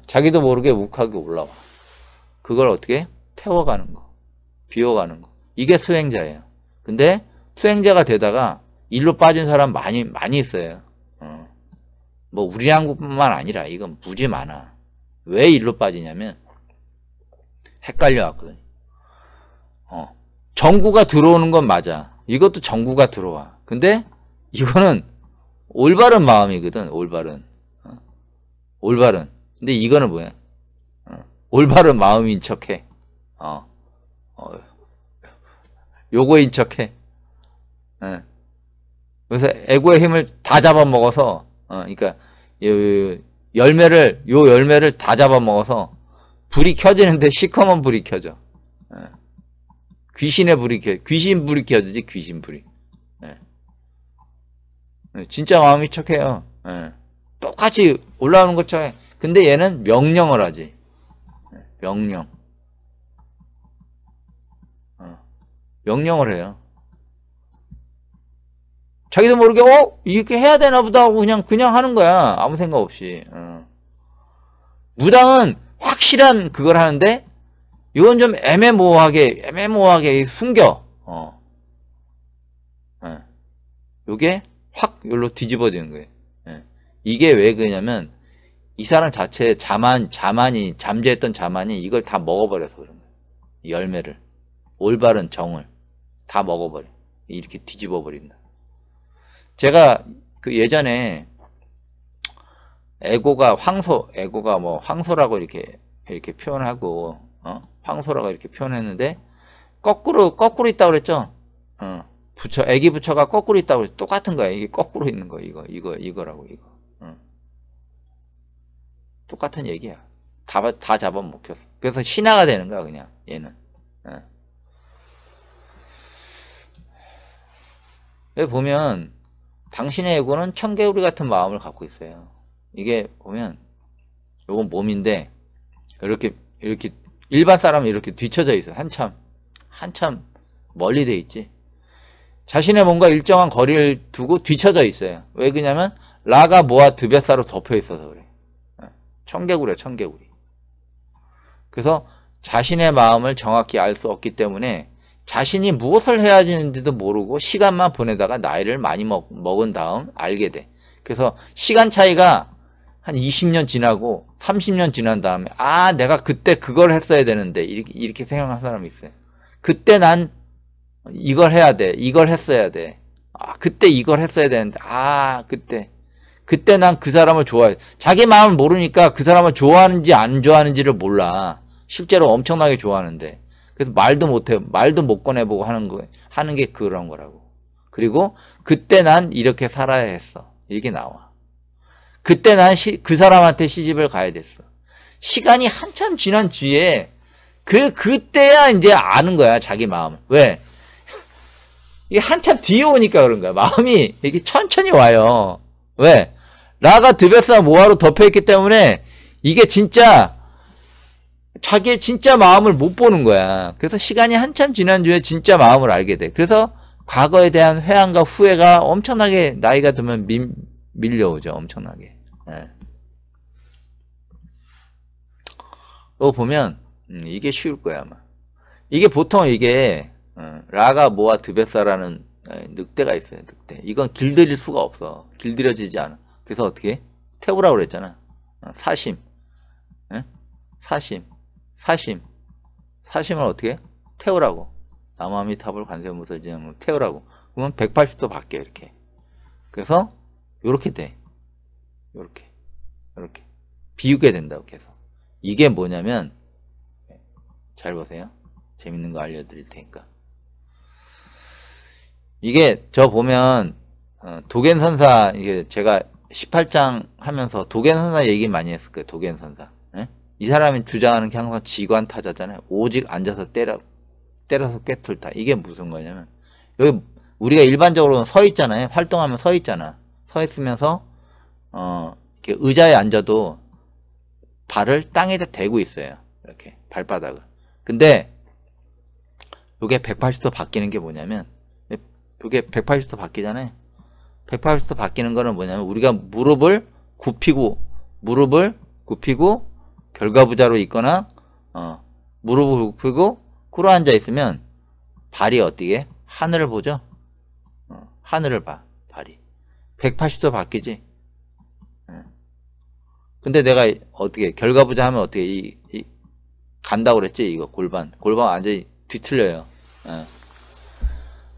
자기도 모르게 욱하게 올라와. 그걸 어떻게 태워가는 거. 비워가는 거. 이게 수행자예요. 근데 수행자가 되다가 일로 빠진 사람 많이 있어요. 뭐 우리 한국뿐만 아니라 이건 무지 많아. 왜 일로 빠지냐면 헷갈려 왔거든. 정구가 들어오는 건 맞아. 이것도 정구가 들어와. 근데 이거는 올바른 마음이거든. 올바른. 올바른. 근데 이거는 뭐야? 올바른 마음인 척해. 요거인 척해. 그래서 에고의 힘을 다 잡아먹어서, 그러니까 요 열매를 다 잡아먹어서 불이 켜지는데 시커먼 불이 켜져. 귀신의 불이 귀신 불이 켜지지, 귀신 불이. 진짜 마음이 척해요. 똑같이 올라오는 것처럼. 근데 얘는 명령을 하지. 명령. 명령을 해요. 자기도 모르게 이렇게 해야 되나 보다 하고 그냥 하는 거야. 아무 생각 없이. 무당은 확실한 그걸 하는데 이건 좀 애매모호하게 숨겨. 요게 확 여기로 뒤집어지는 거예요. 이게 왜 그러냐면 이 사람 자체의 잠재했던 자만이 이걸 다 먹어버려서 그런 거예요. 열매를. 올바른 정을 다 먹어버려. 이렇게 뒤집어버린다. 제가 그 예전에 에고가 뭐 황소라고 이렇게 표현하고, 황소라고 이렇게 표현했는데, 거꾸로 있다고 그랬죠? 애기 부처가 거꾸로 있다고 그랬죠? 똑같은 거야. 이게 거꾸로 있는 거, 이거라고, 이거. 똑같은 얘기야. 다 잡아먹혔어. 그래서 신화가 되는 거야, 그냥, 얘는. 여기 보면, 당신의 에고는 청개구리 같은 마음을 갖고 있어요. 이게 보면, 요건 몸인데, 이렇게, 일반 사람은 이렇게 뒤쳐져 있어요. 한참 멀리 돼 있지. 자신의 몸과 일정한 거리를 두고 뒤쳐져 있어요. 왜 그러냐면, 라가 모아 드베사로 덮여 있어서 그래. 청개구리야, 청개구리. 그래서 자신의 마음을 정확히 알 수 없기 때문에 자신이 무엇을 해야 하는지도 모르고 시간만 보내다가 나이를 많이 먹은 다음 알게 돼. 그래서 시간 차이가 한 20년 지나고 30년 지난 다음에 내가 그때 그걸 했어야 되는데 이렇게 생각하는 사람이 있어요. 그때 난 이걸 해야 돼. 이걸 했어야 돼. 그때 이걸 했어야 되는데 그때 난 그 사람을 좋아해. 자기 마음을 모르니까 그 사람을 좋아하는지 안 좋아하는지를 몰라. 실제로 엄청나게 좋아하는데. 그래서 말도 못해요. 말도 못 꺼내보고 하는 게 그런 거라고. 그리고 그때 난 이렇게 살아야 했어. 이게 나와. 그때 난 그 사람한테 시집을 가야 됐어. 시간이 한참 지난 뒤에 그때야 이제 아는 거야. 자기 마음을. 왜? 이게 한참 뒤에 오니까 그런 거야. 마음이 이게 천천히 와요. 왜? 라가 드베사 모아로 덮여있기 때문에 이게 진짜 자기의 진짜 마음을 못 보는 거야. 그래서 시간이 한참 지난 뒤에 진짜 마음을 알게 돼. 그래서 과거에 대한 회한과 후회가 엄청나게 나이가 들면 밀려오죠. 엄청나게. 이거 보면 이게 쉬울 거야 아마. 이게 보통 라가 모아 드베사라는 늑대가 있어요. 늑대. 이건 길들일 수가 없어. 길들여지지 않아. 그래서 어떻게 해? 태우라고 그랬잖아. 사심. 사심을 어떻게 해? 태우라고. 나무아미타불 관세음보살지는 태우라고. 그러면 180도 바뀌어 이렇게. 그래서 요렇게 돼. 요렇게 비우게 된다고 계속. 이게 뭐냐면 잘 보세요. 재밌는 거 알려드릴 테니까. 이게 저 보면 도겐선사 이게 제가 18장 하면서 도겐선사 얘기 많이 했을 거예요. 도겐선사. 이 사람이 주장하는 게 항상 지관타자잖아요. 오직 앉아서 때려서 꿰뚫다. 이게 무슨 거냐면, 여기 우리가 일반적으로 서 있잖아요. 활동하면 서 있잖아. 서 있으면서 이렇게 의자에 앉아도 발을 땅에다 대고 있어요. 이렇게 발바닥을. 근데 이게 180도 바뀌는 게 뭐냐면, 이게 180도 바뀌잖아요. 180도 바뀌는 거는 뭐냐면, 우리가 무릎을 굽히고 결과부자로 있거나 무릎을 굽히고 꿇어 앉아 있으면 발이 어떻게 하늘을 보죠? 하늘을 봐. 발이 180도 바뀌지. 근데 내가 어떻게 결과부자 하면 어떻게 간다고 그랬지? 이거 골반 완전히 뒤틀려요.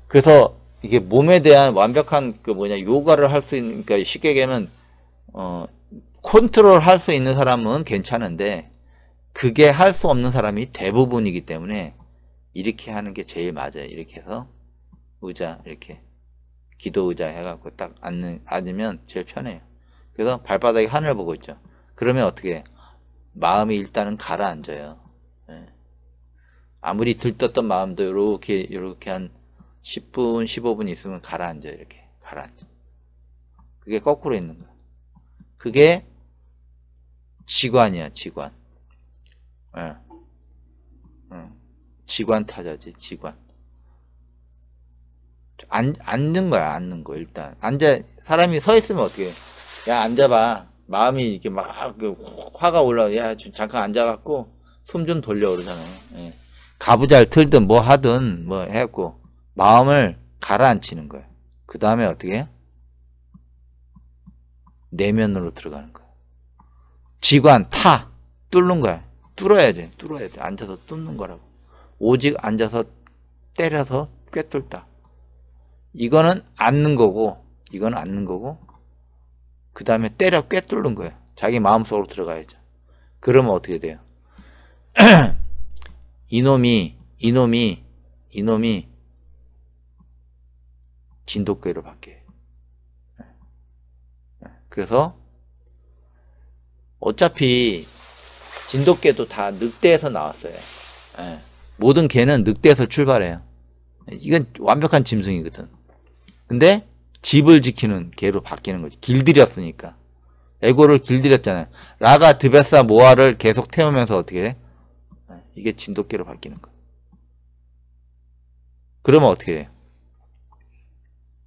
그래서 이게 몸에 대한 완벽한 요가를 할 수 있는, 그러니까 쉽게 얘기하면 컨트롤 할 수 있는 사람은 괜찮은데, 그게 할 수 없는 사람이 대부분이기 때문에 이렇게 하는 게 제일 맞아요. 이렇게 해서 의자, 이렇게 기도 의자 해갖고 딱 앉으면 제일 편해요. 그래서 발바닥이 하늘 보고 있죠. 그러면 어떻게 해? 마음이 일단은 가라앉아요. 아무리 들떴던 마음도 이렇게 한 10분 15분 있으면 가라앉아요. 이렇게 가라앉아. 그게 거꾸로 있는 거야. 그게 지관이야. 지관. 지관 타자지. 지관. 앉는 거야. 앉는 거. 일단 사람이 서 있으면 어떻게 해? 야, 앉아봐. 마음이 이렇게 막 화가 올라와. 야, 잠깐 앉아갖고 숨 좀 돌려 그러잖아요. 가부잘 틀든 뭐 하든 뭐 해갖고 마음을 가라앉히는 거예요. 그 다음에 어떻게 해요? 내면으로 들어가는 거예요. 지관 뚫는 거야. 뚫어야 돼. 앉아서 뚫는 거라고. 오직 앉아서 때려서 꿰뚫다. 이거는 앉는 거고, 그 다음에 때려 꿰뚫는 거예요. 자기 마음속으로 들어가야죠. 그러면 어떻게 돼요? 이놈이 진돗개로 바뀌어요. 그래서 어차피 진돗개도 다 늑대에서 나왔어요. 모든 개는 늑대에서 출발해요. 이건 완벽한 짐승이거든. 근데 집을 지키는 개로 바뀌는 거지. 길들였으니까. 에고를 길들였잖아요. 라가 드베사 모아를 계속 태우면서 어떻게 해? 이게 진돗개로 바뀌는 거야. 그러면 어떻게 해요?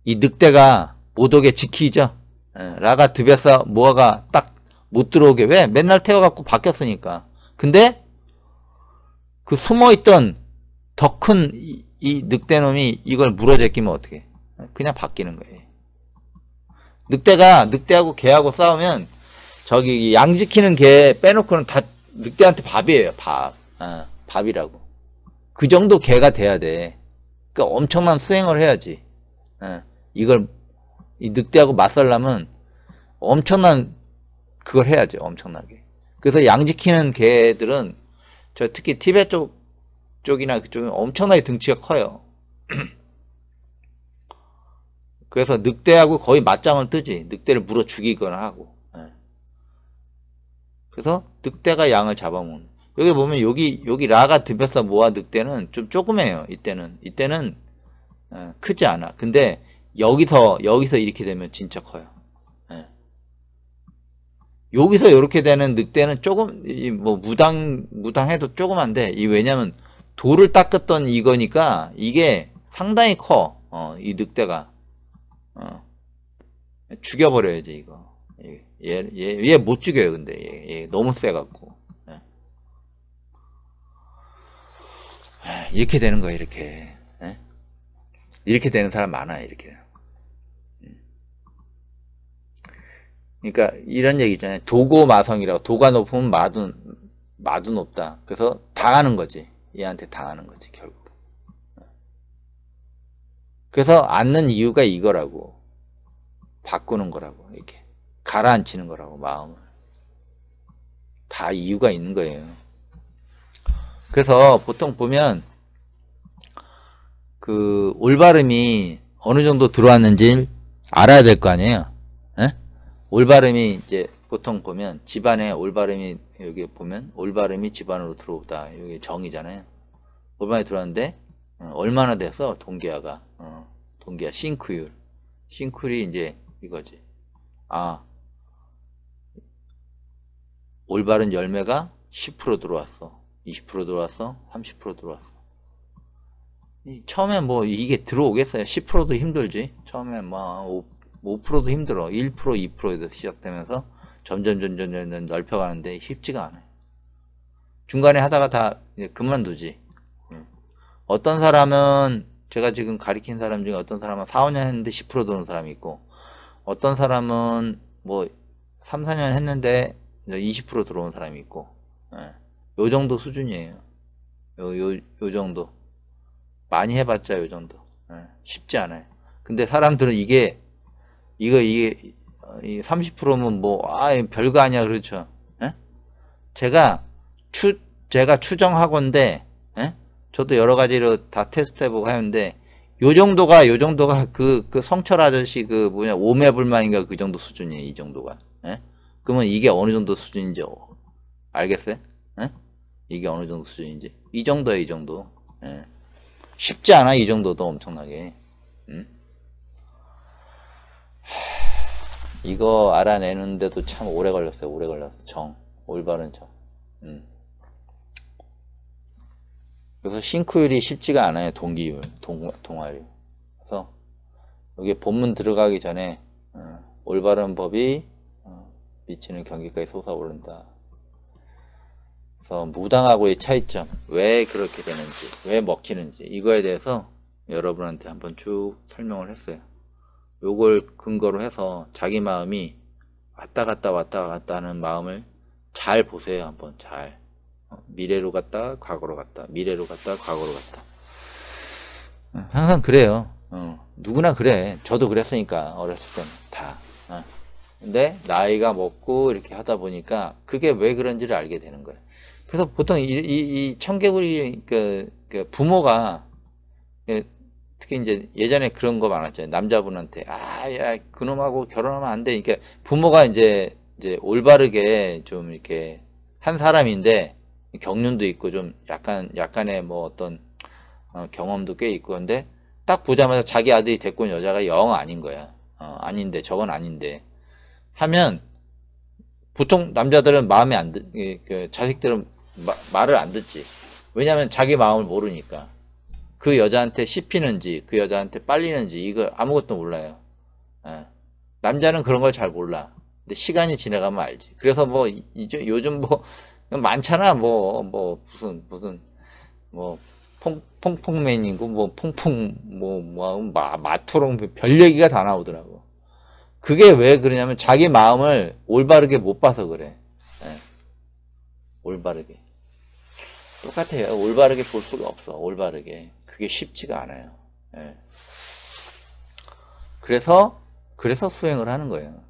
이 늑대가 못 오게 지키죠. 라가 드베사 모아가 딱 못 들어오게. 왜? 맨날 태워갖고 바뀌었으니까. 근데 그 숨어있던 더 큰 이 늑대놈이 이걸 물어제끼면 어떻게 해? 그냥 바뀌는 거예요. 늑대하고 개하고 싸우면 저기 양 지키는 개 빼놓고는 다 늑대한테 밥이에요. 밥이라고. 그 정도 개가 돼야 돼. 그러니까 엄청난 수행을 해야지. 이 늑대하고 맞설려면 엄청난 그걸 해야죠. 엄청나게. 그래서 양 지키는 개들은 특히 티베트 쪽이나 그쪽은 엄청나게 등치가 커요. 그래서 늑대하고 거의 맞짱을 뜨지. 늑대를 물어 죽이거나 하고. 그래서 늑대가 양을 잡아먹는. 여기 보면 여기 라가 드베사 모아 늑대는 좀 조그매요. 이때는 크지 않아. 근데 여기서 이렇게 되면 진짜 커요. 여기서 이렇게 되는 늑대는 조금 뭐 무당해도 조그만데, 왜냐면 돌을 닦았던 이거니까 이게 상당히 커. 이 늑대가 죽여버려야지 이거. 얘 못 죽여요. 근데 얘 너무 세갖고. 이렇게 되는 거야. 이렇게 되는 사람 많아요. 이렇게. 그러니까 이런 얘기 있잖아요. 도고마성이라고. 도가 높으면 마도 높다. 그래서 당하는 거지. 얘한테 당하는 거지 결국. 그래서 앉는 이유가 이거라고. 바꾸는 거라고. 이렇게 가라앉히는 거라고. 마음을. 다 이유가 있는 거예요. 그래서 보통 보면 그 올바름이 어느 정도 들어왔는지 알아야 될 거 아니에요. 올바름이 이제 보통 보면 집안에 올바름이, 여기 보면 올바름이 집안으로 들어오다. 여기 정이잖아요. 올바름이 들어왔는데 얼마나 돼서 동기화가 동기화 싱크율 싱크율이 이제 이거지. 아, 올바른 열매가 10% 들어왔어, 20% 들어왔어, 30% 들어왔어. 처음에 뭐 이게 들어오겠어요? 10%도 힘들지. 처음에 뭐 5%도 힘들어. 1%, 2%에서 시작되면서 점점 넓혀가는데 쉽지가 않아요. 중간에 하다가 다 그만두지. 어떤 사람은 제가 지금 가리킨 사람 중에 어떤 사람은 4, 5년 했는데 10% 도는 사람이 있고, 어떤 사람은 뭐 3, 4년 했는데 20% 들어온 사람이 있고, 요 정도 수준이에요. 요 정도. 많이 해봤자 요 정도. 쉽지 않아요. 근데 사람들은 이게 30%면 뭐 별거 아니야, 그렇죠? 예? 제가 추정하건데, 예? 저도 여러 가지로 다 테스트 해보고 하는데, 요 정도가 그 성철 아저씨 오매불만인가 그 정도 수준이에요, 이 정도가. 예? 그러면 이게 어느 정도 수준인지 알겠어요? 예? 이게 어느 정도 수준인지. 이 정도예요, 이 정도. 예. 쉽지 않아, 이 정도도 엄청나게. 이거 알아내는데도 참 오래 걸렸어요. 오래 걸렸어. 올바른 정. 그래서 싱크율이 쉽지가 않아요. 동기율, 동화율. 그래서 여기 본문 들어가기 전에 올바른 법이 미치는 경기까지 솟아오른다. 그래서 무당하고의 차이점, 왜 그렇게 되는지, 왜 먹히는지, 이거에 대해서 여러분한테 한번 쭉 설명을 했어요. 요걸 근거로 해서 자기 마음이 왔다 갔다 하는 마음을 잘 보세요. 한번 잘. 미래로 갔다 과거로 갔다, 미래로 갔다 과거로 갔다. 항상 그래요. 누구나 그래. 저도 그랬으니까, 어렸을 때는 다. 근데 나이가 먹고 이렇게 하다 보니까 그게 왜 그런지를 알게 되는 거예요. 그래서 보통 이 청개구리 부모가, 특히 이제 예전에 그런 거 많았잖아요. 남자분한테 야 그놈하고 결혼하면 안 돼. 그러니까 부모가 이제 올바르게 좀 이렇게 한 사람인데, 경륜도 있고 좀 약간의 뭐 어떤 경험도 꽤 있고, 근데 딱 보자마자 자기 아들이 데리고 온 여자가 영 아닌 거야. 아닌데, 저건 아닌데 하면, 보통 남자들은 마음에 안 자식들은 말을 안 듣지. 왜냐면 자기 마음을 모르니까. 그 여자한테 씹히는지 그 여자한테 빨리는지 이거 아무것도 몰라요. 남자는 그런 걸 잘 몰라. 근데 시간이 지나가면 알지. 그래서 뭐 요즘 뭐 많잖아. 무슨 뭐 퐁퐁맨이고 뭐 퐁퐁 마토롱 별 얘기가 다 나오더라고. 그게 왜 그러냐면 자기 마음을 올바르게 못 봐서 그래. 올바르게. 똑같아요. 올바르게 볼 수가 없어. 올바르게. 그게 쉽지가 않아요. 그래서 수행을 하는 거예요.